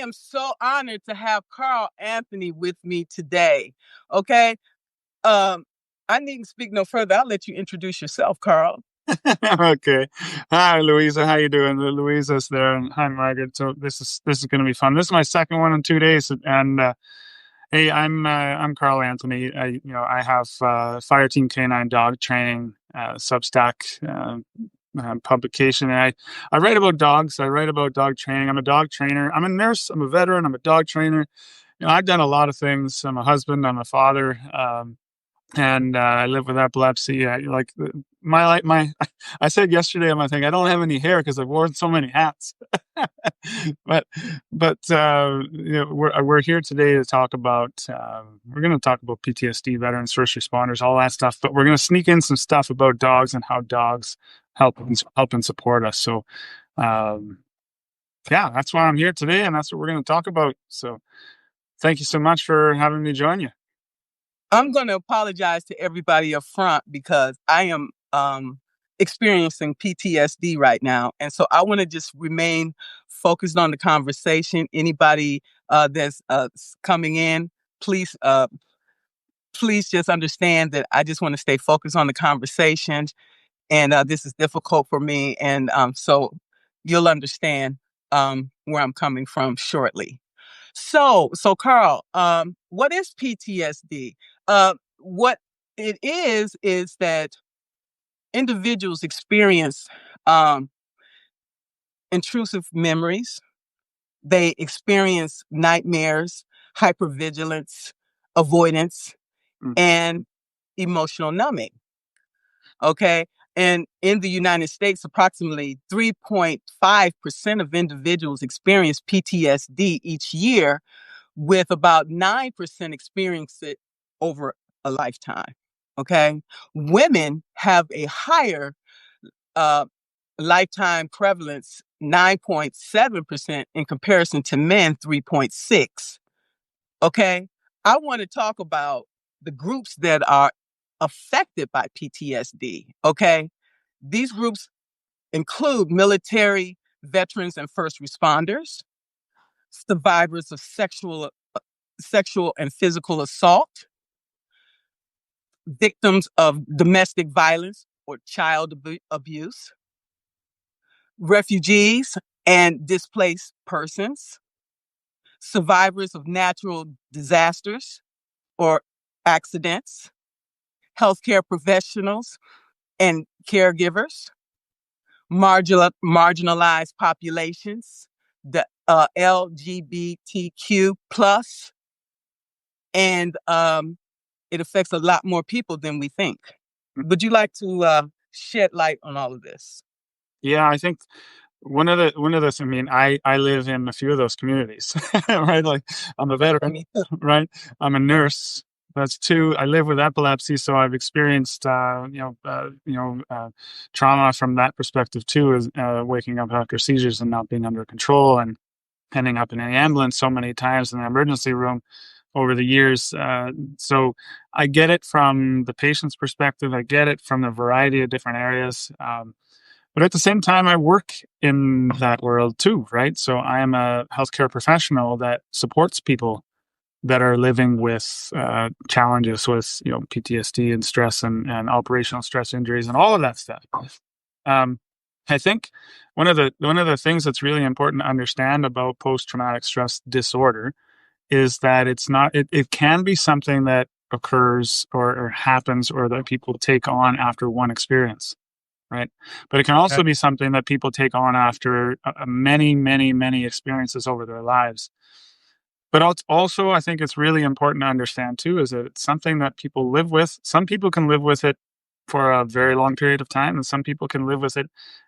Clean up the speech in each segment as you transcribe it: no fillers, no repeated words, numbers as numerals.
am so honored to have Karl Anthony with me today. Okay. Um, I needn't speak no further. I'll let you introduce yourself, Karl. Okay. Hi, Louisa. How you doing? Louisa's there, and hi, Margaret. So this is going to be fun. This is my second one in 2 days, and hey, I'm Karl Anthony. I have Fire Team Canine Dog Training Substack publication, and I write about dogs. I write about dog training. I'm a dog trainer. I'm a nurse. I'm a veteran. I'm a dog trainer. I've done a lot of things. I'm a husband. I'm a father. And I live with epilepsy. I said yesterday on my thing, I don't have any hair because I've worn so many hats. but we're here today to talk about. We're going to talk about PTSD, veterans, first responders, all that stuff. But we're going to sneak in some stuff about dogs and how dogs help and support us. So, yeah, that's why I'm here today, and that's what we're going to talk about. So, thank you so much for having me join you. I'm going to apologize to everybody up front because I am experiencing PTSD right now. And so I want to just remain focused on the conversation. Anybody that's coming in, please just understand that I just want to stay focused on the conversation. And this is difficult for me. And so you'll understand where I'm coming from shortly. So Karl, what is PTSD? What it is that individuals experience intrusive memories. They experience nightmares, hypervigilance, avoidance, and emotional numbing. Okay. And in the United States, approximately 3.5% of individuals experience PTSD each year, with about 9% experience it over a lifetime. Okay. Women have a higher lifetime prevalence, 9.7% in comparison to men, 3.6. Okay. I want to talk about the groups that are affected by PTSD. Okay. These groups include military, veterans, and first responders, survivors of sexual and physical assault, victims of domestic violence or child abuse, refugees and displaced persons, survivors of natural disasters or accidents, healthcare professionals and caregivers, marginalized populations, the LGBTQ plus, and it affects a lot more people than we think. Would you like to shed light on all of this? Yeah, I think one of those. I mean, I live in a few of those communities, right? Like I'm a veteran, right? I'm a nurse. That's two. I live with epilepsy, so I've experienced trauma from that perspective too, as waking up after seizures and not being under control, and ending up in an ambulance so many times in the emergency room over the years. So I get it from the patient's perspective. I get it from a variety of different areas. But at the same time, I work in that world too, right? So I am a healthcare professional that supports people that are living with challenges with, PTSD and stress and operational stress injuries and all of that stuff. I think one of the things that's really important to understand about post-traumatic stress disorder is that it can be something that occurs or happens or that people take on after one experience, right? But it can also be something that people take on after many, many, many experiences over their lives. But also, I think it's really important to understand too, is that it's something that people live with. Some people can live with it for a very long period of time, and some people can live with it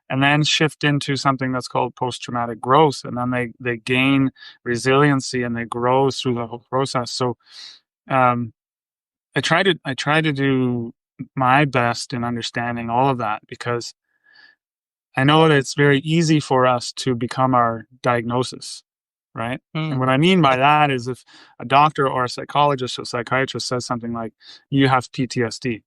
and then shift into something that's called post-traumatic growth, and then they gain resiliency and they grow through the whole process. So I try to do my best in understanding all of that, because I know that it's very easy for us to become our diagnosis, right? And what I mean by that is, if a doctor or a psychologist or psychiatrist says something like, you have PTSD,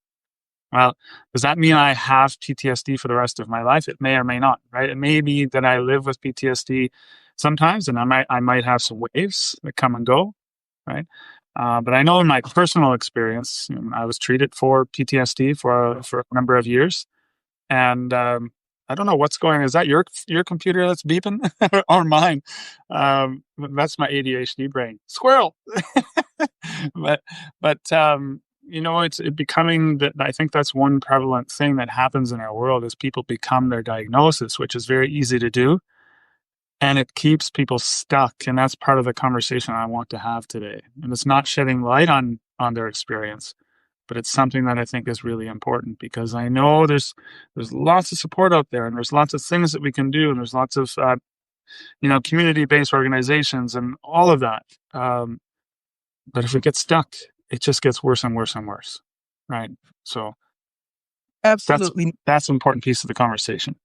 well, does that mean I have PTSD for the rest of my life? It may or may not, right? It may be that I live with PTSD sometimes, and I might have some waves that come and go, right? But I know in my personal experience, I was treated for PTSD for a number of years, and I don't know what's going. Is that your computer that's beeping or mine? That's my ADHD brain. Squirrel. but it's becoming that. I think that's one prevalent thing that happens in our world is people become their diagnosis, which is very easy to do, and it keeps people stuck. And that's part of the conversation I want to have today. And it's not shedding light on their experience, but it's something that I think is really important because I know there's lots of support out there, and there's lots of things that we can do, and there's lots of community-based organizations and all of that. But if we get stuck, it just gets worse and worse and worse, right? So that's Absolutely. that's an important piece of the conversation.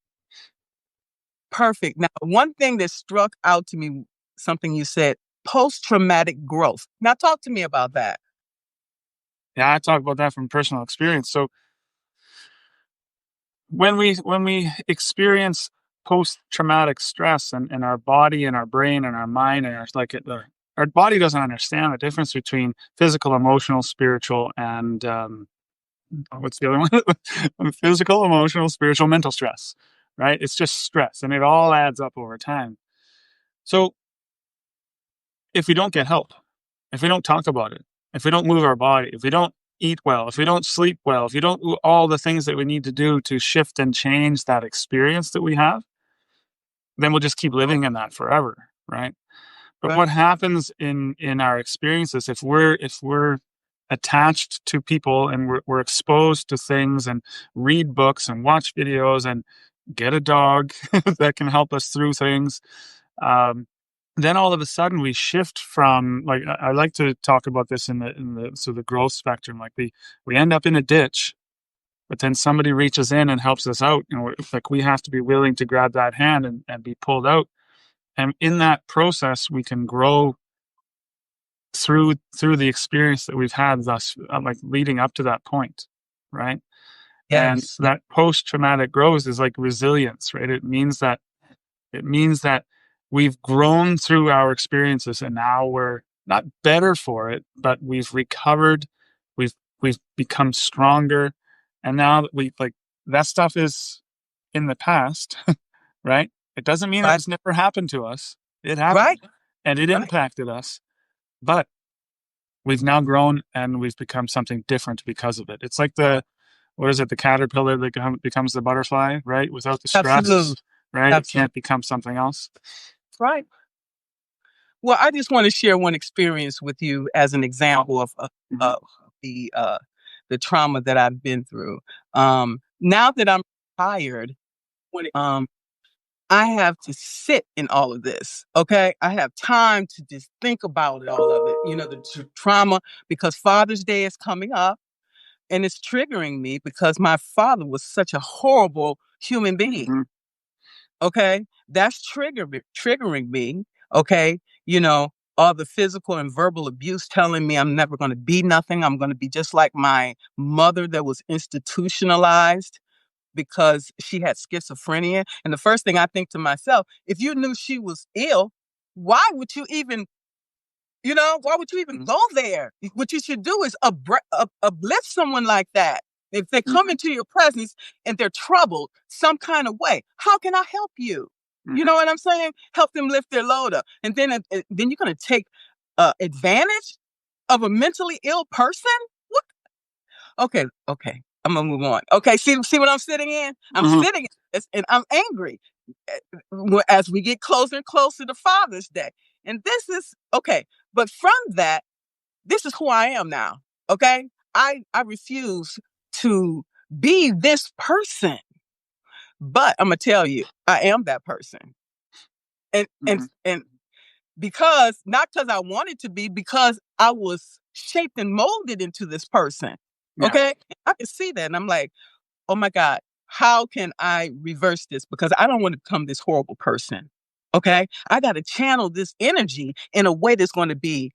Perfect. Now, one thing that struck out to me, something you said, post-traumatic growth. Now, talk to me about that. Yeah, I talk about that from personal experience. So when we experience post-traumatic stress and our body and our brain and our mind and our body doesn't understand the difference between physical, emotional, spiritual, and what's the other one? Physical, emotional, spiritual, mental stress, right? It's just stress, and it all adds up over time. So if we don't get help, if we don't talk about it, if we don't move our body, if we don't eat well, if we don't sleep well, if you don't do all the things that we need to do to shift and change that experience that we have, then we'll just keep living in that forever, right? But Right. what happens in our experiences if we're attached to people and we're exposed to things and read books and watch videos and get a dog that can help us through things, um, then all of a sudden we shift from like I like to talk about this in the growth spectrum. Like we end up in a ditch, but then somebody reaches in and helps us out. Like we have to be willing to grab that hand and be pulled out. And in that process, we can grow through the experience that we've had thus, like leading up to that point, right? And Yes. that post traumatic growth is like resilience, right? It means that we've grown through our experiences, and now we're not better for it, but we've recovered, we've become stronger, and now that we like that stuff is in the past, right? It doesn't mean it Right. was never happened to us. It happened Right. and it Right. impacted us, but we've now grown and we've become something different because of it. It's like the what is it? The caterpillar that becomes the butterfly, right? Without the Absolutely. stress, right? It Absolutely. can't become something else. Right. Well, I just want to share one experience with you as an example Mhm. of the uh, the trauma that I've been through. Now that I'm retired, I have to sit in all of this. Okay, I have time to just think about all of it. The trauma, because Father's Day is coming up, and it's triggering me because my father was such a horrible human being. Mhm. Okay, that's triggering me. Okay, you know, all the physical and verbal abuse telling me I'm never going to be nothing. I'm going to be just like my mother that was institutionalized because she had schizophrenia. And the first thing I think to myself, if you knew she was ill, why would you even why would you even go there? What you should do is uplift someone like that. If they come Mhm. into your presence and they're troubled some kind of way, how can I help you? You Mhm. know what I'm saying? Help them lift their load up. And then you're going to take advantage of a mentally ill person? What? Okay, okay. I'm gonna move on. Okay, see what I'm sitting in? I'm Mhm. sitting in this and I'm angry as we get closer and closer to Father's Day. And this is okay. But from that, this is who I am now. Okay. I refuse to be this person, but I'm gonna tell you, I am that person. And and Mhm. and not because I wanted to be, because I was shaped and molded into this person. Yeah. Okay. I can see that. And I'm like, oh my God, how can I reverse this? Because I don't want to become this horrible person. Okay. I got to channel this energy in a way that's going to be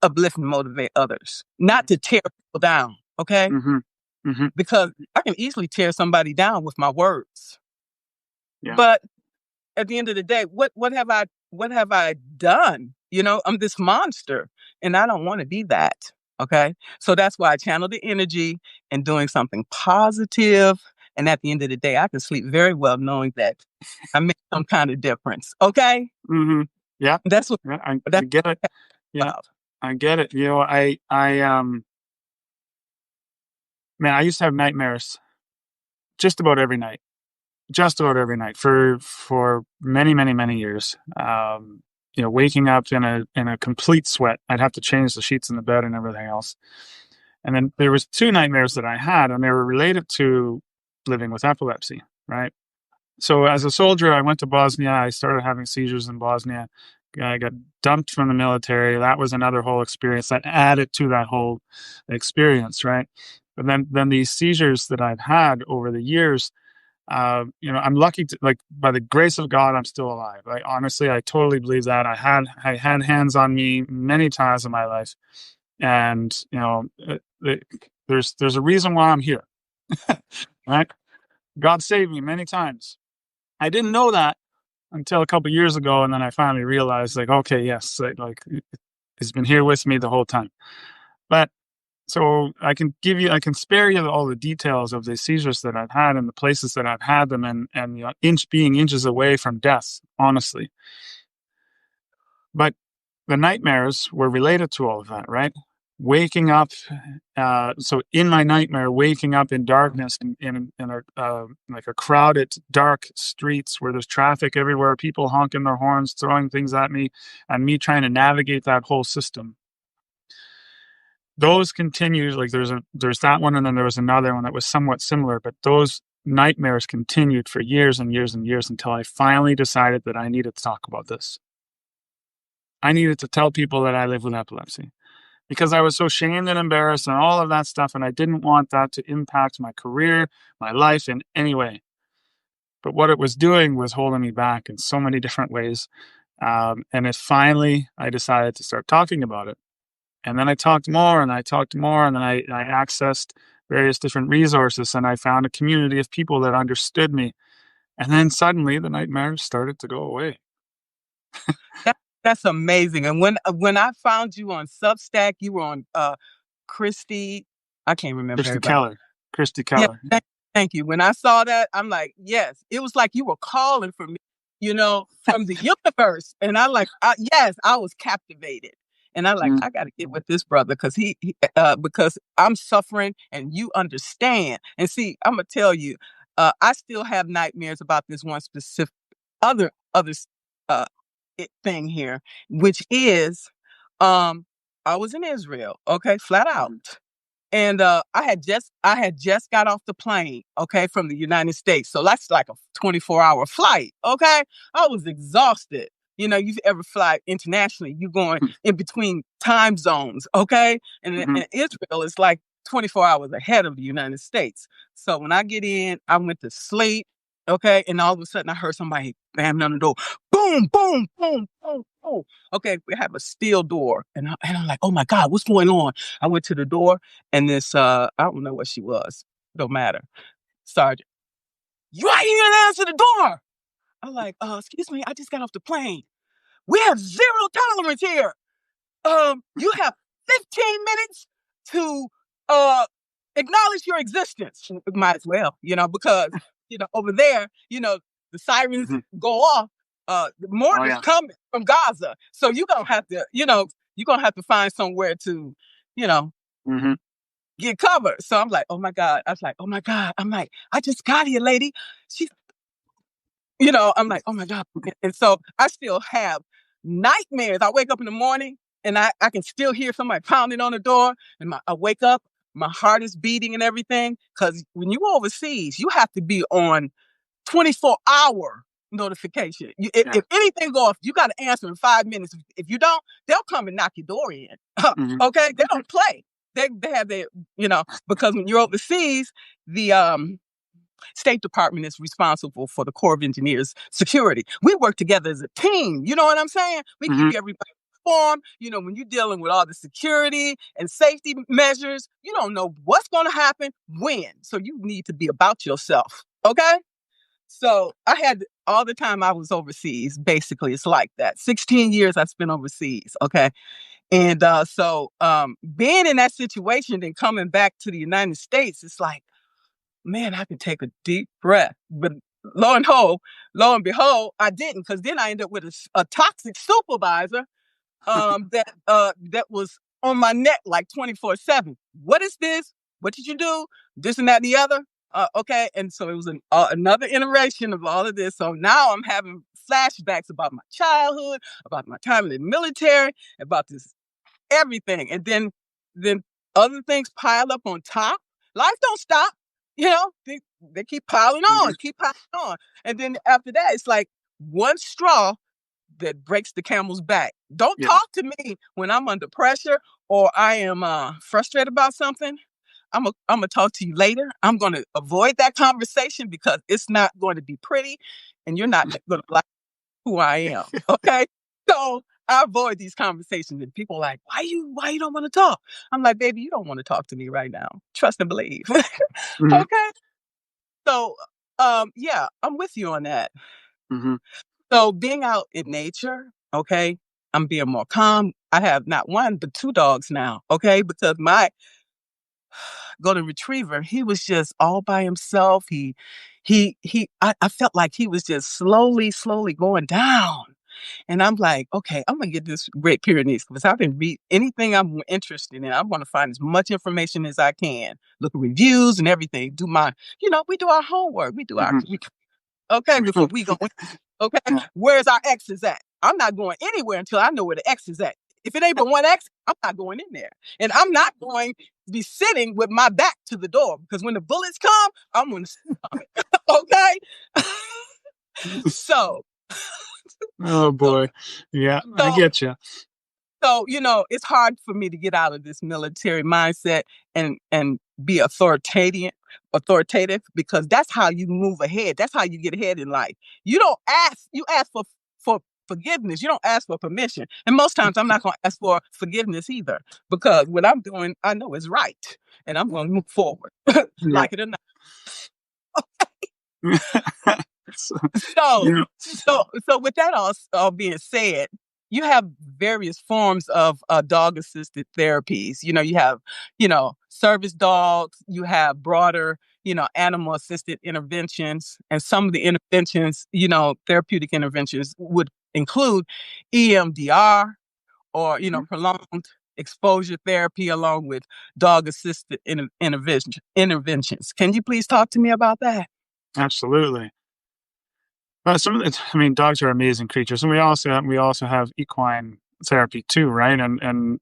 uplifting, motivate others, not to tear people down. Okay. Mhm. Mhm. Because I can easily tear somebody down with my words. Yeah. But at the end of the day, what have I done? I'm this monster, and I don't want to be that. Okay. So that's why I channel the energy and doing something positive. And at the end of the day, I can sleep very well knowing that I made some kind of difference. Okay. Mm-hmm. Yeah. That's what Yeah. I that's get it. Yeah. about. I get it. Man, I used to have nightmares just about every night, for many, many, many years. Waking up in a complete sweat. I'd have to change the sheets in the bed and everything else. And then there was two nightmares that I had, and they were related to living with epilepsy, right? So as a soldier, I went to Bosnia. I started having seizures in Bosnia. I got dumped from the military. That was another whole experience that added to that whole experience, right? But then these seizures that I've had over the years, I'm lucky to, like, by the grace of God, I'm still alive. I totally believe that. I had hands on me many times in my life, and there's a reason why I'm here, right? God saved me many times. I didn't know that until a couple of years ago, and then I finally realized, like, okay, yes, like it's been here with me the whole time. But so I can spare you all the details of the seizures that I've had and the places that I've had them, and being inches away from death, honestly. But the nightmares were related to all of that, right? Waking up, so in my nightmare, waking up in darkness in like a crowded, dark streets where there's traffic everywhere, people honking their horns, throwing things at me, and me trying to navigate that whole system. Those continued, like there's that one, and then there was another one that was somewhat similar, but those nightmares continued for years and years and years until I finally decided that I needed to talk about this. I needed to tell people that I live with epilepsy, because I was so shamed and embarrassed and all of that stuff, and I didn't want that to impact my career, my life in any way. But what it was doing was holding me back in so many different ways. I decided to start talking about it. And then I talked more and I talked more, and then I accessed various different resources, and I found a community of people that understood me. And then suddenly the nightmares started to go away. That, that's amazing. And when I found you on Substack, you were on Christy. I can't remember Christy everybody. Keller. Christy Yeah, Keller. thank you. When I saw that, I'm like, yes. It was like you were calling for me, from the universe. And yes, I was captivated. And I like, Mm, I got to get with this brother because because I'm suffering and you understand. And see, I'm gonna tell you, I still have nightmares about this one specific other uh thing here, which is, I was in Israel, okay, flat out. mm, And I had just got off the plane, okay, from the United States. So that's like a 24-hour flight, okay? I was exhausted. You've ever fly internationally, you're going mm, in between time zones, okay? mhm, And Israel is like 24 hours ahead of the United States. So when I get in, I went to sleep, okay? And all of a sudden I heard somebody bam on the door. Boom, boom, boom, boom, boom. Okay, we have a steel door. And I'm like, oh my God, what's going on? I went to the door, and this I don't know what she was. Don't matter. Sergeant. Why you didn't answer the door? I'm like, excuse me, I just got off the plane. We have zero tolerance here. You have 15 minutes to acknowledge your existence. Might as well, because over there, the sirens mhm. go off. The Oh mortar's yeah. coming from Gaza. So you're gonna have to find somewhere to, you know, Hmm. get covered. So I'm like, oh my God. I was like, oh my God. I'm like, I just got here, lady. She's, I'm like, oh my God. And so I still have nightmares. I wake up in the morning and I can still hear somebody pounding on the door. And I wake up, my heart is beating and everything. Because when you overseas, you have to be on 24-hour notification. If Yeah. anything go off, you got to answer in 5 minutes. If you don't, they'll come and knock your door in. Hmm. Okay, they don't play. They have their, because when you're overseas, the State Department is responsible for the Corps of Engineers security. We work together as a team. You know what I'm saying? We keep Hmm. everybody informed. When you're dealing with all the security and safety measures, you don't know what's going to happen when. So you need to be about yourself. Okay. So I had all the time I was overseas, basically, it's like that. 16 years I spent overseas. Okay. And being in that situation and coming back to the United States, it's like, man, I can take a deep breath. But lo and behold, lo and behold, I didn't, because then I ended up with a toxic supervisor that was on my neck like 24/7. What is this? What did you do? This and that and the other. Okay, and so it was another iteration of all of this. So now I'm having flashbacks about my childhood, about my time in the military, about this everything, and then other things pile up on top. Life don't stop, they keep piling on, keep piling on, and then after that, it's like one straw that breaks the camel's back. Don't Yeah. talk to me when I'm under pressure or I am frustrated about something. I'm gonna talk to you later. I'm gonna avoid that conversation because it's not going to be pretty, and you're not gonna like who I am. Okay, so I avoid these conversations, and people are like, why you don't want to talk? I'm like, baby, you don't want to talk to me right now. Trust and believe. Hmm. Okay, so yeah, I'm with you on that. Hmm. So being out in nature, okay, I'm being more calm. I have not one but two dogs now, okay, because my golden retriever, he was just all by himself. I felt like he was just slowly going down. And I'm like, okay, I'm gonna get this Great Pyrenees because I've been read anything I'm interested in. I want to find as much information as I can, look at reviews and everything. We do our homework. Hmm. Okay, before we go. Okay, Yeah. where's our exes at? I'm not going anywhere until I know where the X is at. If it ain't but one X, I'm not going in there. And I'm not going to be sitting with my back to the door because when the bullets come, I'm going to see them. Okay? so, Oh so, boy. Yeah, I so get you. it's hard for me to get out of this military mindset and be authoritative because that's how you move ahead. That's how you get ahead in life. You don't ask, you ask for forgiveness. You don't ask for permission. And most times I'm not going to ask for forgiveness either because what I'm doing, I know is right and I'm going to move forward, Yeah. like it or not. So, So, yeah. so with that all being said, you have various forms of dog assisted therapies. You have, service dogs, you have broader, animal assisted interventions. And some of the interventions, therapeutic interventions would include EMDR or, prolonged exposure therapy along with dog assisted interventions. Can you please talk to me about that? Absolutely. Some of the, I mean, dogs are amazing creatures, and we also have equine therapy too, right? And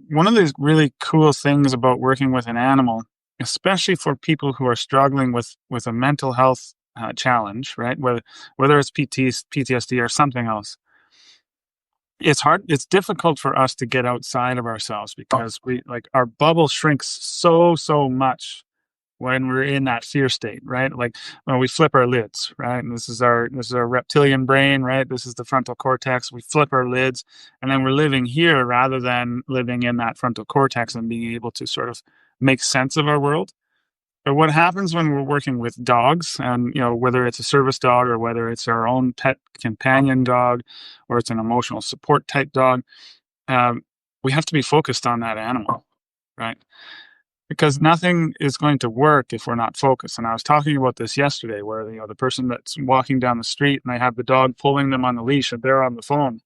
one of the really cool things about working with an animal, especially for people who are struggling with a mental health challenge, right? Whether it's PTSD or something else, it's hard. It's difficult for us to get outside of ourselves because we like our bubble shrinks so much when we're in that fear state, right? Like when we flip our lids, right? And this is our reptilian brain, right? This is the frontal cortex. We flip our lids, and then we're living here rather than living in that frontal cortex and being able to sort of make sense of our world. But what happens when we're working with dogs, and whether it's a service dog or whether it's our own pet companion dog, or it's an emotional support type dog, um, we have to be focused on that animal, right? Because nothing is going to work if we're not focused. And I was talking about this yesterday, where the person that's walking down the street and they have the dog pulling them on the leash and they're on the phone.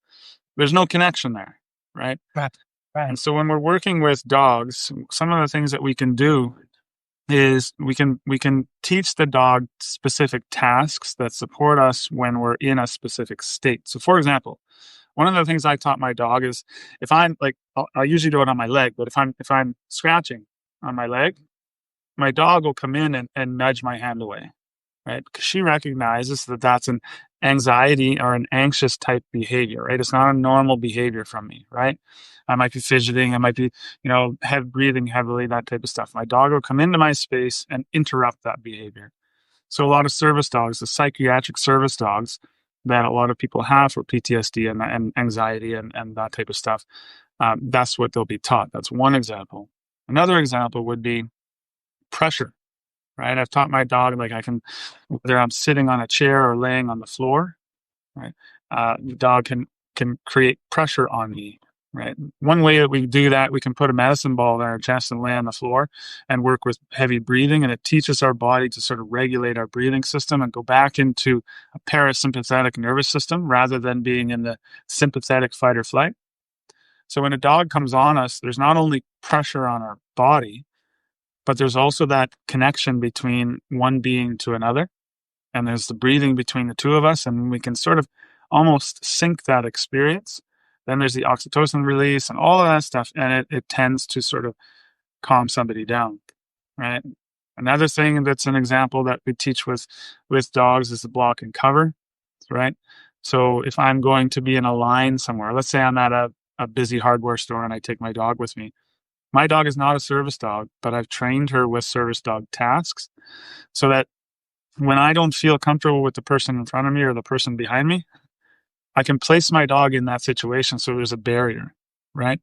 There's no connection there, right? Right. Right. And so when we're working with dogs, some of the things that we can do is we can teach the dog specific tasks that support us when we're in a specific state. So for example, one of the things I taught my dog is if I'm like I usually do it on my leg, but if I'm scratching on my leg, my dog will come in and nudge my hand away, right? Because she recognizes that that's an anxiety or an anxious type behavior, right? It's not a normal behavior from me, right? I might be fidgeting, I might be, breathing heavily, that type of stuff. My dog will come into my space and interrupt that behavior. So a lot of service dogs, the psychiatric service dogs that a lot of people have for PTSD and anxiety and that type of stuff, that's what they'll be taught. That's one example. Another example would be pressure. right? I've taught my dog, like, I can, whether I'm sitting on a chair or laying on the floor, right? The dog can create pressure on me, right? One way that we do that, we can put a medicine ball in our chest and lay on the floor and work with heavy breathing, and it teaches our body to sort of regulate our breathing system and go back into a parasympathetic nervous system rather than being in the sympathetic fight or flight. So when a dog comes on us, there's not only pressure on our body, but there's also that connection between one being to another, and there's the breathing between the two of us, and we can sort of almost sync that experience. Then there's the oxytocin release and all of that stuff, and it tends to sort of calm somebody down, right? Another thing that's an example that we teach with dogs is the block and cover, right? So if I'm going to be in a line somewhere, let's say I'm at a busy hardware store and I take my dog with me. My dog is not a service dog, but I've trained her with service dog tasks so that when I don't feel comfortable with the person in front of me or the person behind me, I can place my dog in that situation so there's a barrier, right?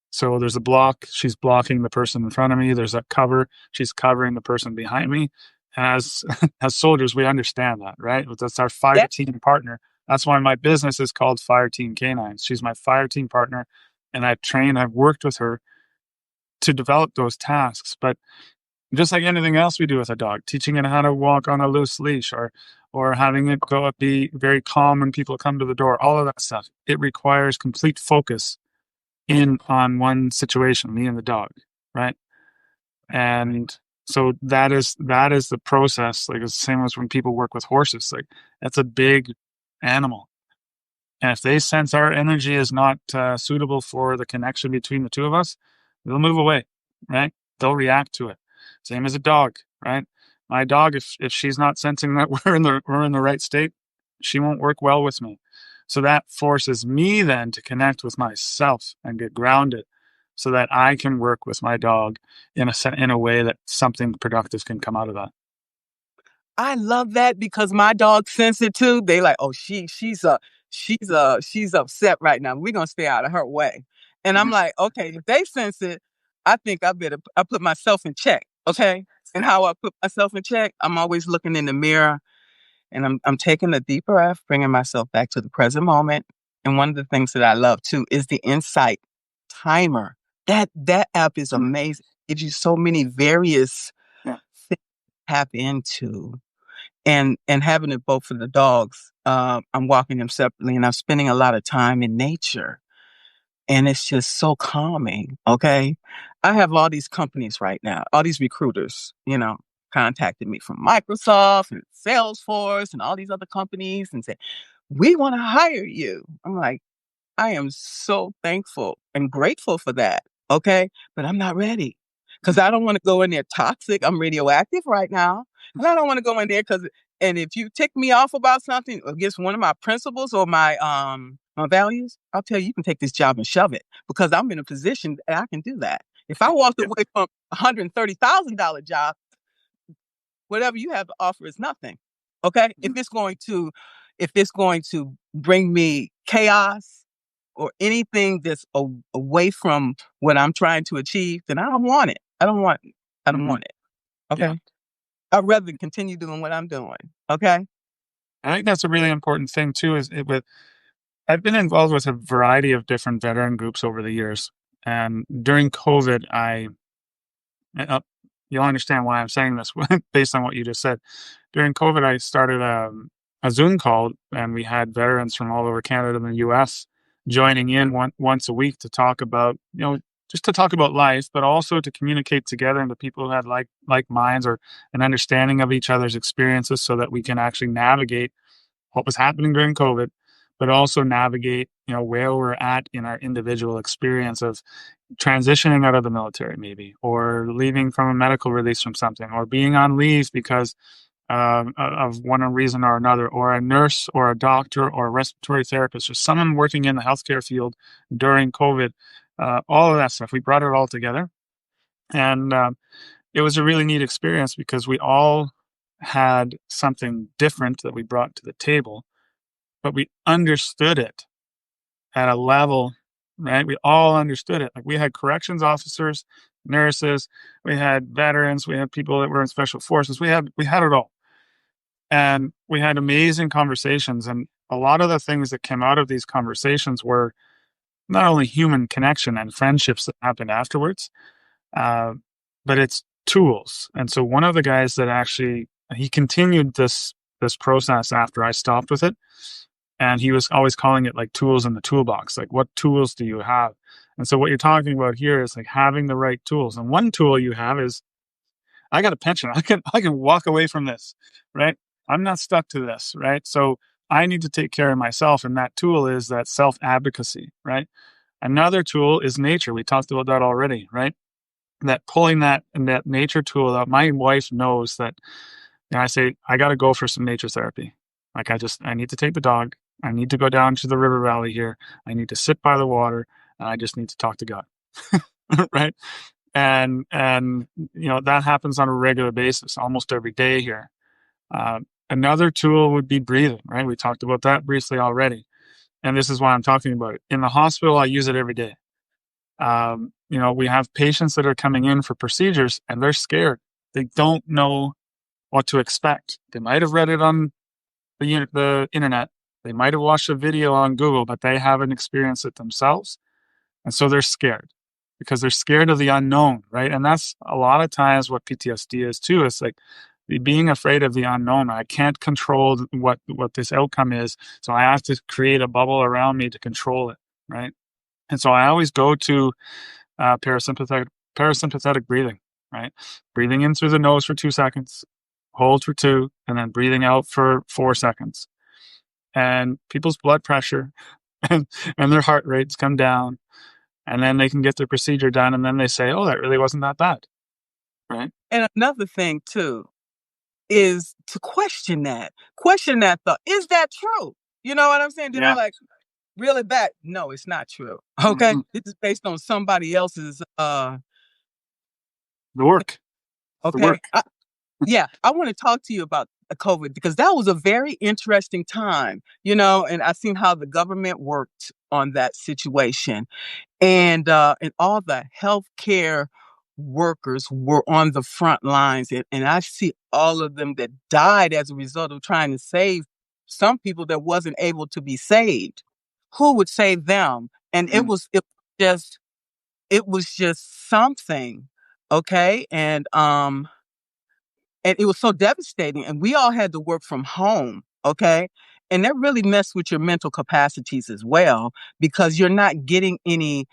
So there's a block, she's blocking the person in front of me. There's a cover, she's covering the person behind me. As as soldiers, we understand that, right? That's our fire Yeah. team partner. That's why my business is called Fire Team Canines. She's my fire team partner, and I've worked with her to develop those tasks. But just like anything else we do with a dog, teaching it how to walk on a loose leash or having it go up, be very calm when people come to the door, all of that stuff. It requires complete focus in on one situation, me and the dog, right? And so that is the process. Like it's the same as when people work with horses. Like that's a big animal. And if they sense our energy is not suitable for the connection between the two of us, they'll move away, right? They'll react to it. Same as a dog, right? My dog, if she's not sensing that we're in the right state, she won't work well with me. So that forces me then to connect with myself and get grounded, so that I can work with my dog in a way that something productive can come out of that. I love that because my dog sense it too. They like, oh, she's upset right now. We're gonna stay out of her way. And I'm Mhm. like, okay, if they sense it, I think I put myself in check. Okay. And how I put myself in check, I'm always looking in the mirror and I'm taking a deep breath, bringing myself back to the present moment. And one of the things that I love too is the insight timer. That app is amazing. It gives you so many various Yeah. things to tap into and having it both for the dogs. I'm walking them separately, and I'm spending a lot of time in nature, and it's just so calming. Okay, I have all these companies right now, all these recruiters, contacted me from Microsoft and Salesforce and all these other companies and say, "We want to hire you." I'm like, I am so thankful and grateful for that. Okay. But I'm not ready because I don't want to go in there toxic. I'm radioactive right now. And I don't want to go in there and if you tick me off about something against one of my principles or my values, I'll tell you, you can take this job and shove it because I'm in a position that I can do that. If I walked Yeah. away from $130,000 job, whatever you have to offer is nothing. Okay. Mhm. If it's going to bring me chaos or anything that's away from what I'm trying to achieve, then I don't want it. I don't want it. I don't Mhm. want it. Yeah. Okay. I'd rather continue doing what I'm doing. Okay. I think that's a really important thing too. I've been involved with a variety of different veteran groups over the years, and during COVID, uh, you'll understand why I'm saying this based on what you just said. During COVID, I started a Zoom call, and we had veterans from all over Canada and the U.S. joining in once a week to talk about, just to talk about life, but also to communicate together and the people who had like minds or an understanding of each other's experiences, so that we can actually navigate what was happening during COVID, but also navigate, where we're at in our individual experience of transitioning out of the military, maybe, or leaving from a medical release from something, or being on leave because of one reason or another, or a nurse or a doctor or a respiratory therapist or someone working in the healthcare field during COVID, all of that stuff. We brought it all together. And it was a really neat experience because we all had something different that we brought to the table, but we understood it at a level, right? We all understood it. Like we had corrections officers nurses, we had veterans, we had people that were in special forces. We had it all. And we had amazing conversations. And a lot of the things that came out of these conversations were not only human connection and friendships that happened afterwards, uh, but it's tools. And so one of the guys that actually he continued this process after I stopped with it, and he was always calling it like tools in the toolbox. Like, what tools do you have? And so what you're talking about here is like having the right tools. And one tool you have is I got a pension. I can walk away from this, right? I'm not stuck to this, right? So I need to take care of myself, and that tool is that self advocacy, right? Another tool is nature. We talked about that already, right? That pulling that nature tool out. My wife knows that. I say I got to go for some nature therapy. Like I need to take the dog. I need to go down to the river valley here. I need to sit by the water, and I just need to talk to God, right? And that happens on a regular basis, almost every day here. Another tool would be breathing, right? We talked about that briefly already, and this is why I'm talking about it. In the hospital, I use it every day. We have patients that are coming in for procedures, and they're scared. They don't know what to expect. They might have read it on the internet. They might have watched a video on Google, but they haven't experienced it themselves, and so they're scared because they're scared of the unknown, right? And that's a lot of times what PTSD is too. It's like being afraid of the unknown. I can't control what this outcome is, so I have to create a bubble around me to control it, right? And so I always go to parasympathetic breathing, right? Breathing in through the nose for 2 seconds, hold for 2, and then breathing out for 4 seconds. And people's blood pressure and their heart rates come down, and then they can get their procedure done, and then they say, "Oh, that really wasn't that bad," right? And another thing too is to question that thought. Is that true? You know what I'm saying? Did I Yeah. like really bad? No, it's not true. Okay, Mm-mm. this is based on somebody else's. The work, the Okay, work. yeah, I want to talk to you about COVID because that was a very interesting time. And I seen how the government worked on that situation, and all the healthcare workers were on the front lines, and I see all of them that died as a result of trying to save some people that wasn't able to be saved. Who would save them? And it Mm. was just it was just something, okay, and it was so devastating, and we all had to work from home, okay, and that really messed with your mental capacities as well because you're not getting any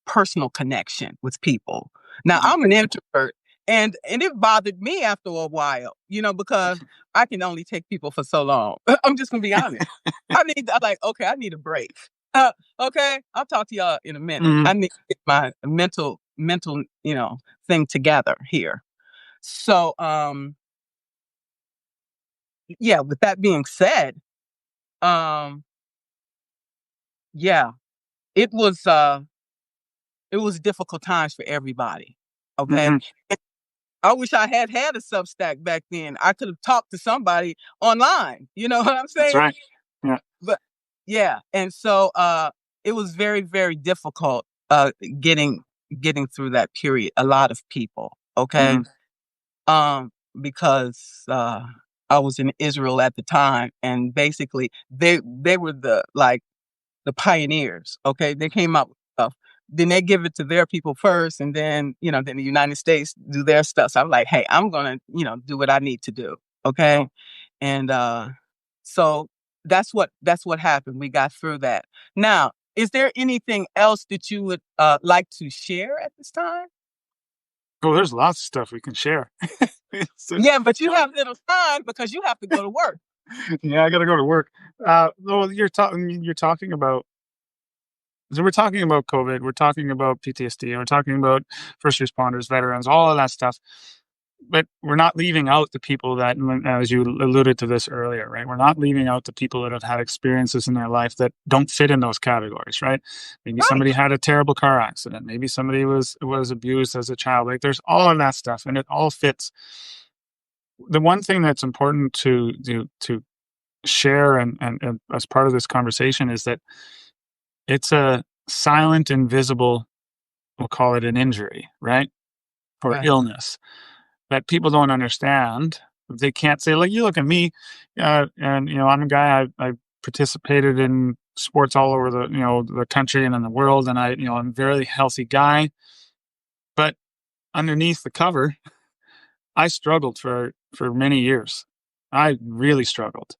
personal connection with people. Now, Mhm. I'm an introvert, and it bothered me after a while, because I can only take people for so long. I'm just gonna be honest. I need a break. Okay, I'll talk to y'all in a minute. Mhm. I need to get my mental, thing together here. So, yeah. With that being said, um, yeah, it was uh, it was difficult times for everybody. Okay, Mhm. I wish I had had a Substack back then. I could have talked to somebody online. You know what I'm That's saying? right. Yeah. But yeah, and so it was very, very difficult getting getting through that period. A lot of people, okay, Mhm. because I was in Israel at the time, and basically they were the pioneers. Okay, they came up with stuff. Then they give it to their people first, and then the United States do their stuff. So I'm like, hey, I'm gonna do what I need to do. Okay, and so that's what happened. We got through that. Now, is there anything else that you would like to share at this time? Oh, there's lots of stuff we can share. Yeah, but you have little time because you have to go to work. Yeah, I got to go to work. No, you're talking about. So we're talking about COVID. We're talking about PTSD. We're talking about first responders, veterans, all of that stuff. But we're not leaving out the people that, as you alluded to this earlier, right? We're not leaving out the people that have had experiences in their life that don't fit in those categories, right? Maybe Right. somebody had a terrible car accident. Maybe somebody was abused as a child. Like there's all of that stuff, and it all fits. The one thing that's important to share and as part of this conversation is that it's a silent, invisible we'll call it an injury, right? Or Right. illness that people don't understand. They can't say, like, you look at me, and I'm a guy. I participated in sports all over the country and in the world, and I'm a very healthy guy. But underneath the cover, I struggled for many years. I really struggled.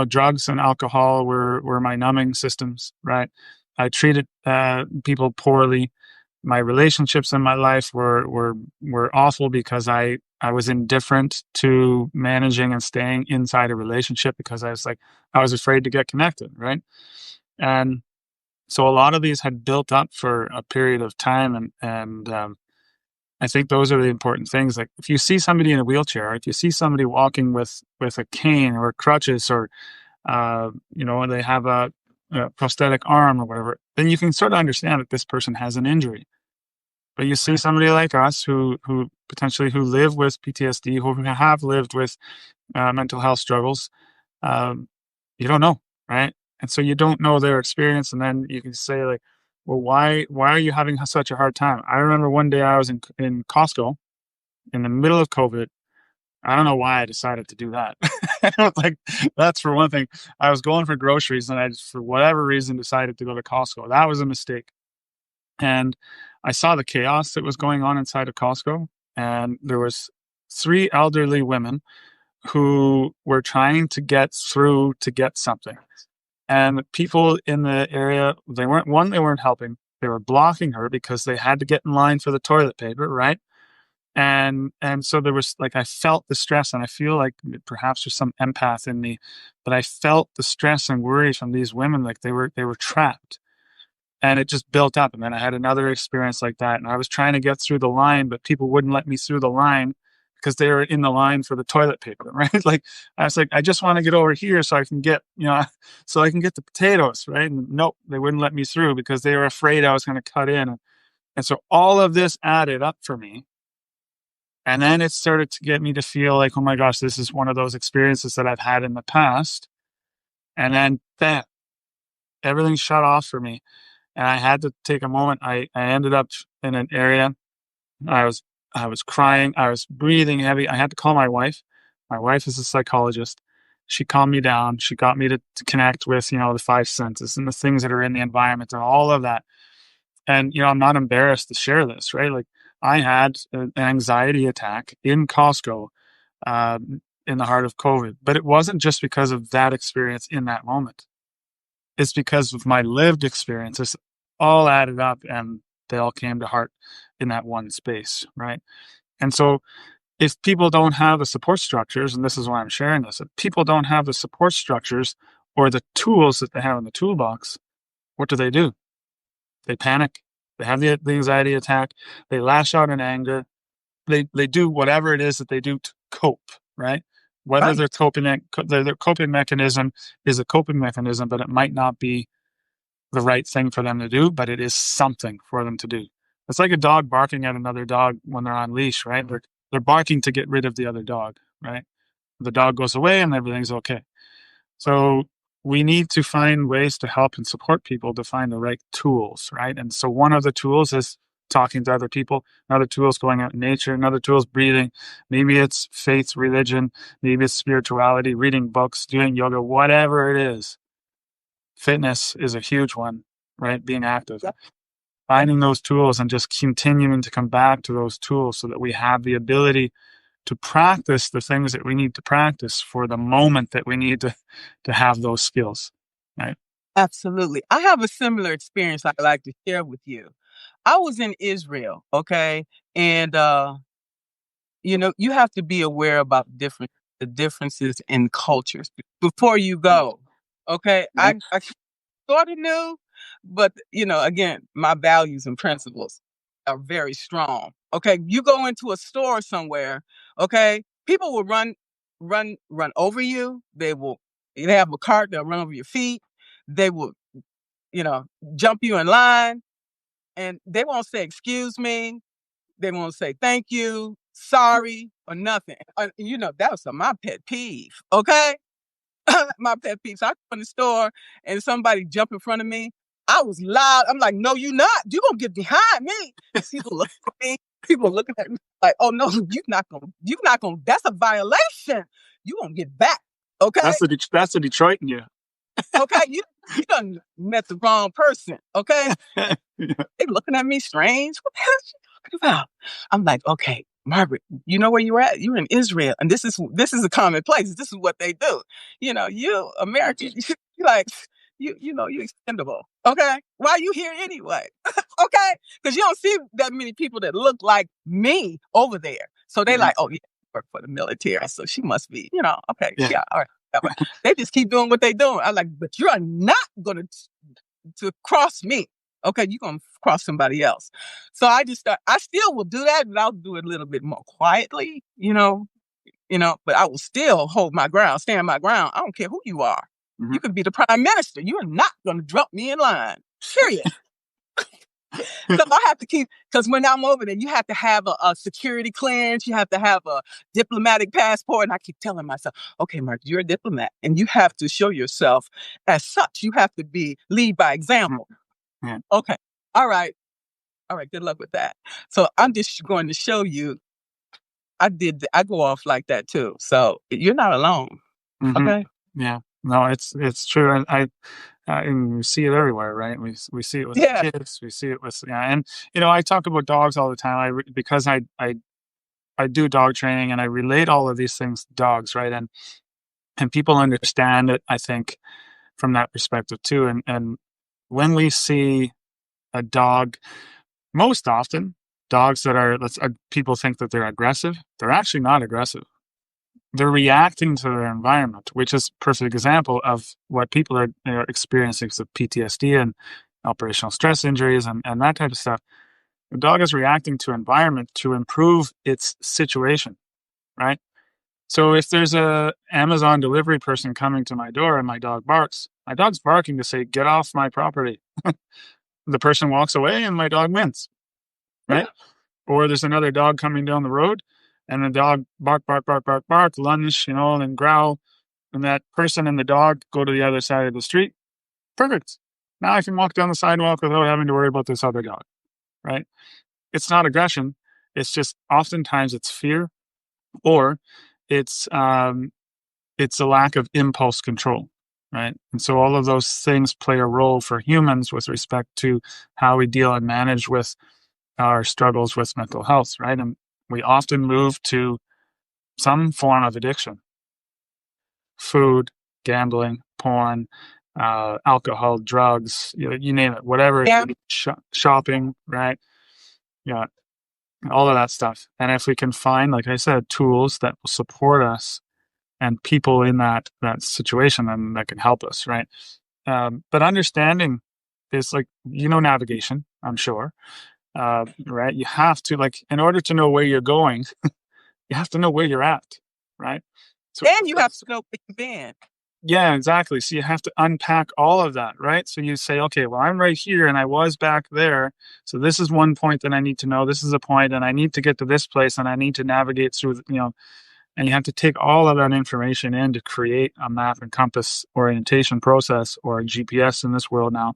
Drugs and alcohol were my numbing systems, right? I treated people poorly. My relationships in my life were awful because I was indifferent to managing and staying inside a relationship because I was afraid to get connected, right? And so a lot of these had built up for a period of time, and I think those are the important things. Like if you see somebody in a wheelchair, if you see somebody walking with a cane or crutches, or they have a prosthetic arm or whatever, then you can sort of understand that this person has an injury. But you see somebody like us who potentially who live with PTSD, who have lived with mental health struggles, um, you don't know, right? And so you don't know their experience, and then you can say like, well, why are you having such a hard time? I remember one day I was in Costco in the middle of COVID. I don't know why I decided to do that. Like, that's for one thing. I was going for groceries, and I just, for whatever reason, decided to go to Costco. That was a mistake. And I saw the chaos that was going on inside of Costco, and there was three elderly women who were trying to get through to get something. And people in the area, they weren't helping. They were blocking her because they had to get in line for the toilet paper, right? And so there was, like, I felt the stress, and I feel like perhaps there's some empath in me, but I felt the stress and worry from these women, like they were trapped. And it just built up. And then I had another experience like that. And I was trying to get through the line, but people wouldn't let me through the line because they were in the line for the toilet paper, right? Like, I was like, I just want to get over here so I can get, so I can get the potatoes, right? And nope, they wouldn't let me through because they were afraid I was going to cut in. And so all of this added up for me. And then it started to get me to feel like, oh my gosh, this is one of those experiences that I've had in the past. And then bam, everything shut off for me. And I had to take a moment. I ended up in an area. I was I was crying. I was breathing heavy. I had to call my wife. My wife is a psychologist. She calmed me down. She got me to connect with the five senses and the things that are in the environment and all of that. And I'm not embarrassed to share this, right? Like, I had an anxiety attack in Costco, in the heart of COVID, but it wasn't just because of that experience in that moment. It's because of my lived experiences all added up, and they all came to heart in that one space, right? And so if people don't have the support structures, and this is why I'm sharing this, if people don't have the support structures or the tools that they have in the toolbox, what do? They panic. They have the anxiety attack. They lash out in anger. They do whatever it is that they do to cope, right? Whether Right. their coping mechanism is a coping mechanism, but it might not be the right thing for them to do, but it is something for them to do. It's like a dog barking at another dog when they're on leash, right? They're barking to get rid of the other dog, right? The dog goes away and everything's okay. So we need to find ways to help and support people to find the right tools, right? And so one of the tools is talking to other people. Another tool is going out in nature. Another tool is breathing. Maybe it's faith, religion. Maybe it's spirituality, reading books, doing yoga, whatever it is. Fitness is a huge one, right? Being active, Yep. Yep. finding those tools and just continuing to come back to those tools so that we have the ability to practice the things that we need to practice for the moment that we need to have those skills, right? Absolutely. I have a similar experience I'd like to share with you. I was in Israel, okay? And you have to be aware about the differences in cultures before you go. Okay? Right. I sort of knew, but again, my values and principles are very strong. Okay? You go into a store somewhere, okay? People will run over you. They have a cart, they'll run over your feet. They will, you know, jump you in line, and they won't say excuse me. They won't say thank you, sorry, or nothing. That was my pet peeve. Okay, my pet peeve. So I go in the store and somebody jump in front of me. I was loud. I'm like, no, you not. You gonna get behind me. People look at me. People looking at me like, oh no, you're not gonna. That's a violation. You gonna get back. Okay. That's the Detroit in you. Okay. You done met the wrong person. Okay. Yeah. They looking at me strange. What the hell is she talking about? I'm like, okay, Margaret, you know where you're at? You're in Israel, and this is a common place. This is what they do. You American, you like you expendable. Okay, why are you here anyway? Okay, because you don't see that many people that look like me over there. So they like, oh yeah, work for the military, so she must be, okay, yeah, all right. They just keep doing what they doing. I'm like, but you're not gonna to cross me. Okay, you're gonna cross somebody else. So I still will do that, but I'll do it a little bit more quietly, but I will still hold my ground, stand my ground. I don't care who you are. Mm-hmm. You could be the prime minister. You are not gonna drop me in line. Period. So I have to because when I'm over there, you have to have a security clearance, you have to have a diplomatic passport. And I keep telling myself, okay, Mark, you're a diplomat and you have to show yourself as such. You have to lead by example. Yeah. Okay. All right. Good luck with that. So I'm just going to show you. I go off like that too. So you're not alone. Mm-hmm. Okay. Yeah. No, it's true. And we see it everywhere, right? We see it with kids. We see it with, and I talk about dogs all the time. Because I do dog training and I relate all of these things to dogs, right? And people understand it, I think, from that perspective too. And when we see a dog, most often dogs that are, people think that they're aggressive. They're actually not aggressive. They're reacting to their environment, which is a perfect example of what people are experiencing with PTSD and operational stress injuries and that type of stuff. The dog is reacting to environment to improve its situation, right? So if there's a Amazon delivery person coming to my door and my dog barks, my dog's barking to say, get off my property. The person walks away and my dog wins, right? Yeah. Or there's another dog coming down the road and the dog bark, lunge, and then growl. And that person and the dog go to the other side of the street. Perfect. Now I can walk down the sidewalk without having to worry about this other dog, right? It's not aggression. It's just oftentimes it's fear, or it's a lack of impulse control, right? And so all of those things play a role for humans with respect to how we deal and manage with our struggles with mental health, right? And we often move to some form of addiction: food, gambling, porn, alcohol, drugs, you name it, whatever. Yeah. Shopping, right? Yeah, all of that stuff. And if we can find, like I said, tools that will support us and people in that situation, then that can help us, right? But understanding is like, navigation, I'm sure, right? You have to, in order to know where you're going, you have to know where you're at, right? So, and you have to know where you've been. Yeah, exactly. So you have to unpack all of that, right? So you say, okay, well, I'm right here and I was back there. So this is one point that I need to know. This is a point, and I need to get to this place and I need to navigate through, and you have to take all of that information in to create a map and compass orientation process, or a GPS in this world now,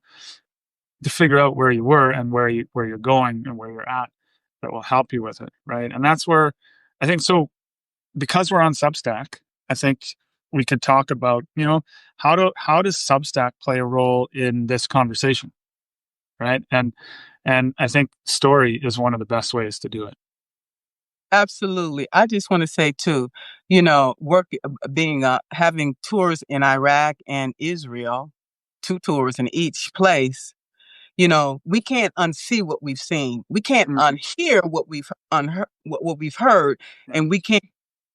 to figure out where you were and where you're going and where you're at, that will help you with it, right? And that's where I think, so because we're on Substack, I think we could talk about, how does Substack play a role in this conversation, right? And I think story is one of the best ways to do it. Absolutely. I just want to say too, having tours in Iraq and Israel, 2 tours in each place, we can't unsee what we've seen. We can't unhear what we've heard, and we can't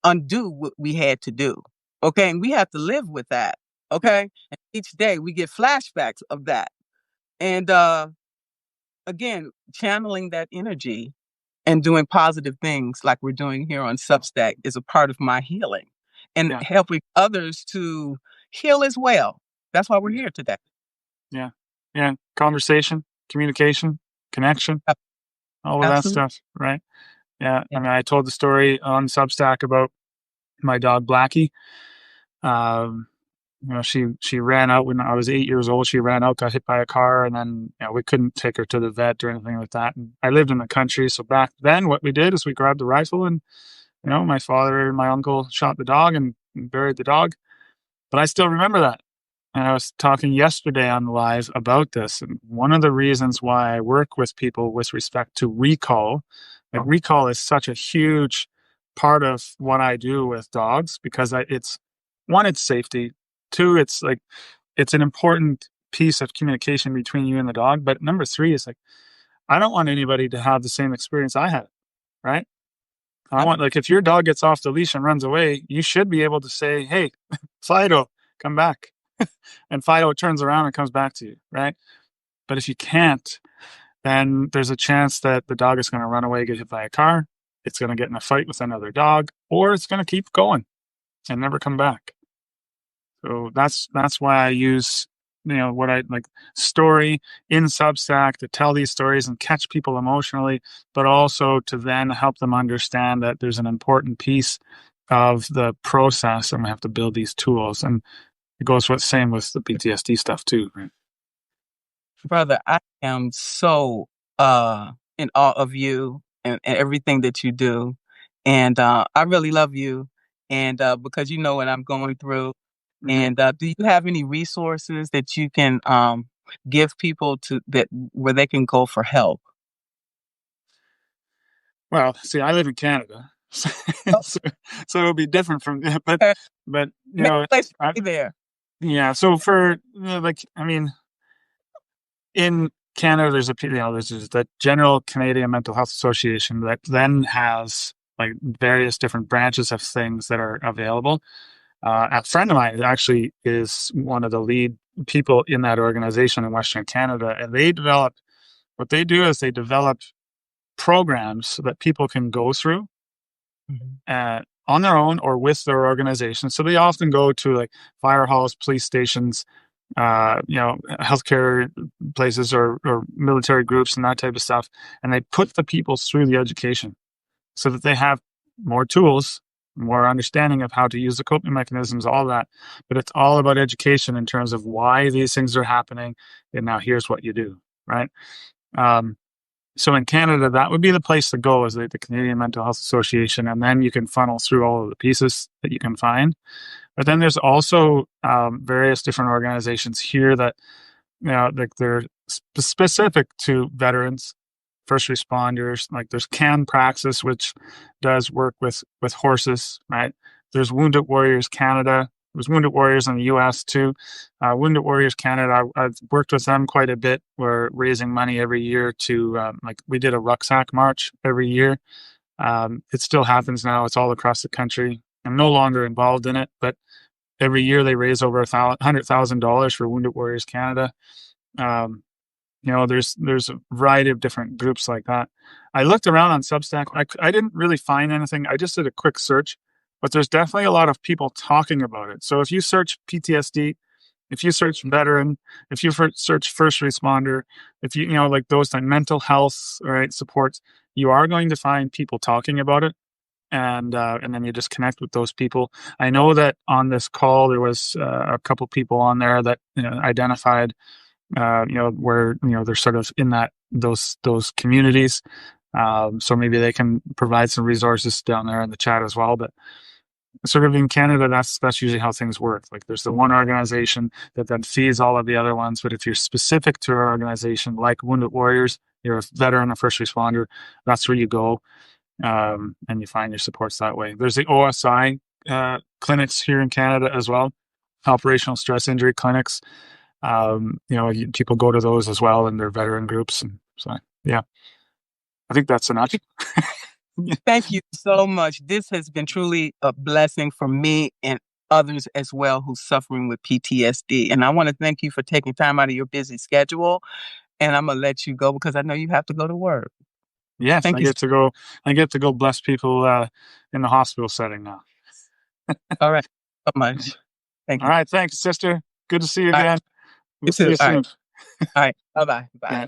undo what we had to do. Okay. And we have to live with that. Okay. And each day we get flashbacks of that. And, again, channeling that energy and doing positive things like we're doing here on Substack is a part of my healing, and helping others to heal as well. That's why we're here today. Yeah. Yeah. Conversation, communication, connection, all of that stuff. Right. Yeah. I mean, I told the story on Substack about my dog Blackie. she ran out when I was 8 years old. She ran out, got hit by a car, and then we couldn't take her to the vet or anything like that. And I lived in the country, so back then what we did is we grabbed the rifle and my father and my uncle shot the dog and buried the dog. But I still remember that. And I was talking yesterday on the live about this. And one of the reasons why I work with people with respect to recall, like recall is such a huge part of what I do with dogs because it's one, it's safety. Two, it's an important piece of communication between you and the dog. But number three is like, I don't want anybody to have the same experience I had, right? I want, like, if your dog gets off the leash and runs away, you should be able to say, "Hey, Fido, come back." And Fido turns around and comes back to you, right? But if you can't, then there's a chance that the dog is going to run away, get hit by a car. It's going to get in a fight with another dog, or it's going to keep going and never come back. So that's why I use what I like story in Substack to tell these stories and catch people emotionally, but also to then help them understand that there's an important piece of the process and we have to build these tools. And it goes with same with the PTSD stuff too, right? Brother, I am so in awe of you and everything that you do. And I really love you. And because you know what I'm going through. And do you have any resources that you can give people to that where they can go for help? Well, see, I live in Canada, so, Oh, so it'll be different from, okay. but Maybe a place I, to be there. yeah. So for like, I mean, in Canada, there's there's the General Canadian Mental Health Association that then has like various different branches of things that are available. A friend of mine actually is one of the lead people in that organization in Western Canada, and what they do is they develop programs that people can go through on their own or with their organization. So they often go to like fire halls, police stations, healthcare places or military groups and that type of stuff. And they put the people through the education so that they have more tools, more understanding of how to use the coping mechanisms, all that. But it's all about education in terms of why these things are happening. And now here's what you do, right? So in Canada, that would be the place to go, is the Canadian Mental Health Association. And then you can funnel through all of the pieces that you can find. But then there's also various different organizations here that, like they're specific to veterans, first responders. Like there's Can Praxis, which does work with horses, right? There's Wounded Warriors Canada. There's Wounded Warriors in the U.S. too. Wounded Warriors Canada, I've worked with them quite a bit. We're raising money every year to, like we did a rucksack march every year. It still happens now. It's all across the country. I'm no longer involved in it, but every year they raise over $100,000 for Wounded Warriors Canada. There's a variety of different groups like that. I looked around on Substack. I didn't really find anything. I just did a quick search, but there's definitely a lot of people talking about it. So if you search PTSD, if you search veteran, if you search first responder, if like those mental health, right, supports, you are going to find people talking about it. And then you just connect with those people. I know that on this call there was a couple people on there that identified, where they're sort of in those communities. So maybe they can provide some resources down there in the chat as well. But sort of in Canada, that's usually how things work. Like there's the one organization that then feeds all of the other ones. But if you're specific to an organization like Wounded Warriors, you're a veteran, a first responder, that's where you go. And you find your supports that way. There's the OSI clinics here in Canada as well, operational stress injury clinics. People go to those as well, and they're veteran groups. And so, yeah, I think that's enough. Thank you so much. This has been truly a blessing for me and others as well who's suffering with PTSD. And I want to thank you for taking time out of your busy schedule. And I'm gonna let you go because I know you have to go to work. Yes, Thank I you. get to go. I get to go bless people in the hospital setting now. All right. So much. Thank All you. right, thanks, sister. Good to see you All right. again. You We'll see too. you All right. soon. All right. Bye-bye. Bye. Yeah.